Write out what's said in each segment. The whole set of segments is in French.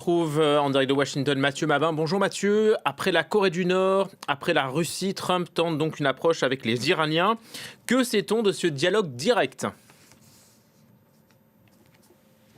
retrouve en direct de Washington Mathieu Mabin. Bonjour Mathieu. Après la Corée du Nord, après la Russie, Trump tente donc une approche avec les Iraniens. Que sait-on de ce dialogue direct ?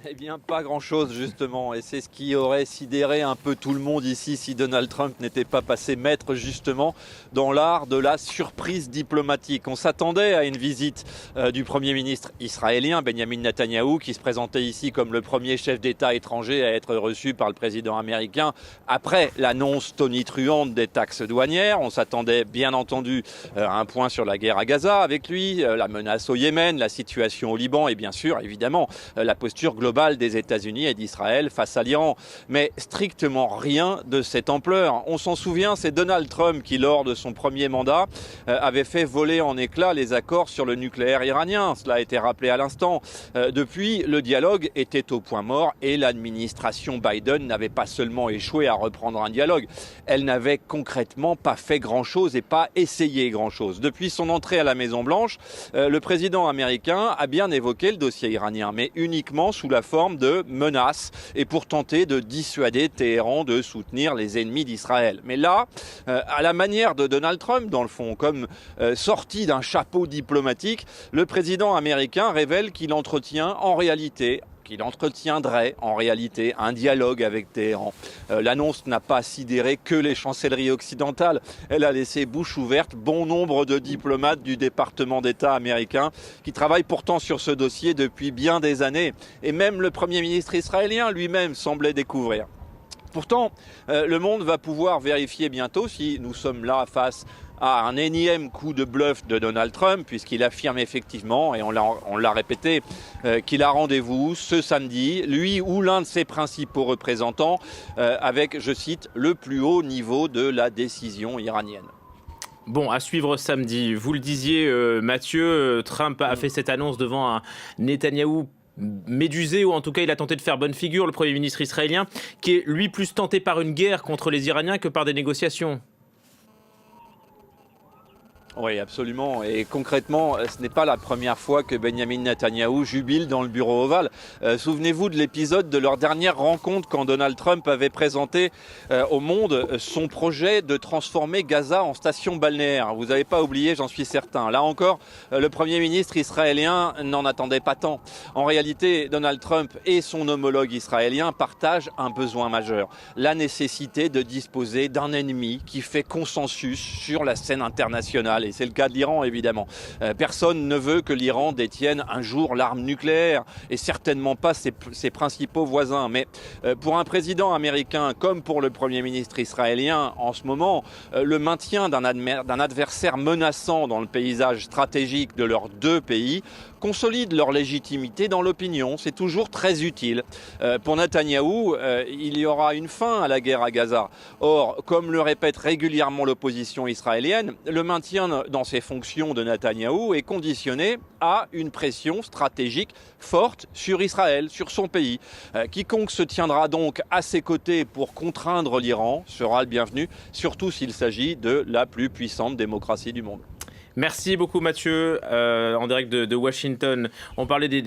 Eh bien, pas grand-chose, justement. Et c'est ce qui aurait sidéré un peu tout le monde ici si Donald Trump n'était pas passé maître, justement, dans l'art de la surprise diplomatique. On s'attendait à une visite du Premier ministre israélien, Benjamin Netanyahou, qui se présentait ici comme le premier chef d'État étranger à être reçu par le président américain après l'annonce tonitruante des taxes douanières. On s'attendait, bien entendu, à un point sur la guerre à Gaza avec lui, la menace au Yémen, la situation au Liban et, bien sûr, évidemment, la posture globale des États-Unis et d'Israël face à l'Iran. Mais strictement rien de cette ampleur. On s'en souvient, c'est Donald Trump qui, lors de son premier mandat, avait fait voler en éclats les accords sur le nucléaire iranien. Cela a été rappelé à l'instant. Depuis, le dialogue était au point mort et l'administration Biden n'avait pas seulement échoué à reprendre un dialogue, elle n'avait concrètement pas fait grand-chose et pas essayé grand-chose. Depuis son entrée à la Maison-Blanche, le président américain a bien évoqué le dossier iranien, mais uniquement sous la forme de menaces et pour tenter de dissuader Téhéran de soutenir les ennemis d'Israël. Mais là, à la manière de Donald Trump, dans le fond, comme sorti d'un chapeau diplomatique, le président américain révèle qu'il entretiendrait en réalité un dialogue avec Téhéran. L'annonce n'a pas sidéré que les chancelleries occidentales. Elle a laissé bouche ouverte bon nombre de diplomates du département d'État américain qui travaillent pourtant sur ce dossier depuis bien des années. Et même le Premier ministre israélien lui-même semblait découvrir. Pourtant, le monde va pouvoir vérifier bientôt si nous sommes là face à un énième coup de bluff de Donald Trump, puisqu'il affirme effectivement, et on l'a répété, qu'il a rendez-vous ce samedi, lui ou l'un de ses principaux représentants, avec, je cite, le plus haut niveau de la décision iranienne. Bon, à suivre samedi. Vous le disiez, Mathieu, Trump a fait cette annonce devant un Netanyahou médusé, ou en tout cas il a tenté de faire bonne figure, le Premier ministre israélien, qui est lui plus tenté par une guerre contre les Iraniens que par des négociations. Oui, absolument. Et concrètement, ce n'est pas la première fois que Benjamin Netanyahou jubile dans le bureau ovale. Souvenez-vous de l'épisode de leur dernière rencontre quand Donald Trump avait présenté au monde son projet de transformer Gaza en station balnéaire. Vous n'avez pas oublié, j'en suis certain. Là encore, le Premier ministre israélien n'en attendait pas tant. En réalité, Donald Trump et son homologue israélien partagent un besoin majeur. La nécessité de disposer d'un ennemi qui fait consensus sur la scène internationale. Et c'est le cas de l'Iran, évidemment. Personne ne veut que l'Iran détienne un jour l'arme nucléaire, et certainement pas ses principaux voisins. Mais pour un président américain, comme pour le Premier ministre israélien, en ce moment, le maintien d'un adversaire menaçant dans le paysage stratégique de leurs deux pays consolide leur légitimité dans l'opinion. C'est toujours très utile. Pour Netanyahou, il y aura une fin à la guerre à Gaza. Or, comme le répète régulièrement l'opposition israélienne, le maintien dans ses fonctions de Netanyahou est conditionné à une pression stratégique forte sur Israël, sur son pays. Quiconque se tiendra donc à ses côtés pour contraindre l'Iran sera le bienvenu, surtout s'il s'agit de la plus puissante démocratie du monde. Merci beaucoup Mathieu, en direct de Washington. On parlait des